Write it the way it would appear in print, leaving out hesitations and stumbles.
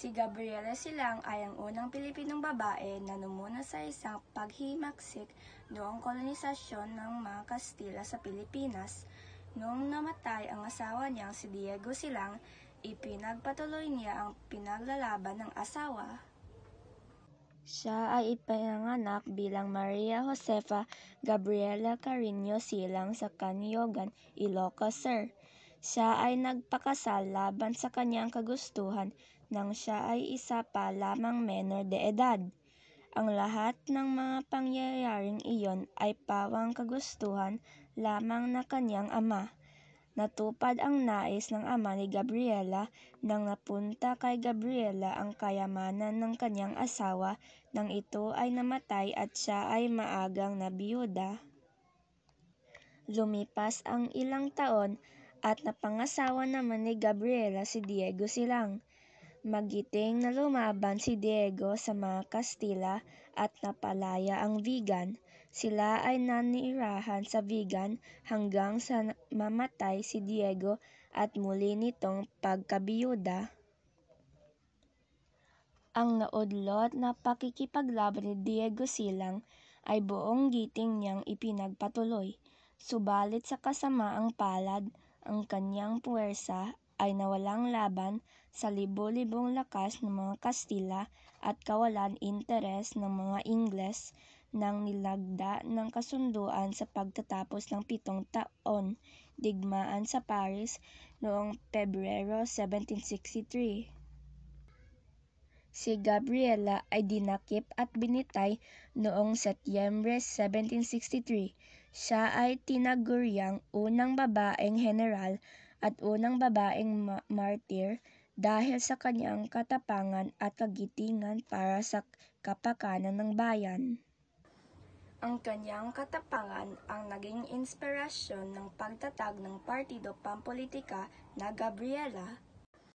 Si Gabriela Silang ay ang unang Pilipinong babae na numuna sa isang paghimagsik noong kolonisasyon ng mga Kastila sa Pilipinas. Noong namatay ang asawa niyang si Diego Silang, ipinagpatuloy niya ang pinaglalaban ng asawa. Siya ay ipinanganak bilang Maria Josefa Gabriela Carino Silang sa Canyogan, Ilocos Sur. Siya ay nagpakasal laban sa kanyang kagustuhan nang siya ay isa pa lamang menor de edad. Ang lahat ng mga pangyayaring iyon ay pawang kagustuhan lamang na kanyang ama. Natupad ang nais ng ama ni Gabriela nang napunta kay Gabriela ang kayamanan ng kanyang asawa nang ito ay namatay at siya ay maagang nabiyuda. Lumipas ang ilang taon at napangasawa naman ni Gabriela si Diego Silang. Magiting na lumaban si Diego sa mga Kastila at napalaya ang Vigan. Sila ay nanirahan sa Vigan hanggang sa mamatay si Diego at muli nitong pagkabiyuda. Ang naudlot na pakikipaglaban ni Diego Silang ay buong giting niyang ipinagpatuloy. Subalit sa kasamaang palad, ang kanyang puwersa ay nawalang laban sa libo-libong lakas ng mga Kastila at kawalan interes ng mga Ingles nang nilagda ng kasunduan sa pagtatapos ng 7 taon digmaan sa Paris noong Pebrero 1763. Si Gabriela ay dinakip at binitay noong Setyembre 1763. Siya ay tinaguriang unang babaeng general at unang babaeng martir dahil sa kanyang katapangan at kagitingan para sa kapakanan ng bayan. Ang kanyang katapangan ang naging inspirasyon ng pagtatag ng partido pampolitika na Gabriela.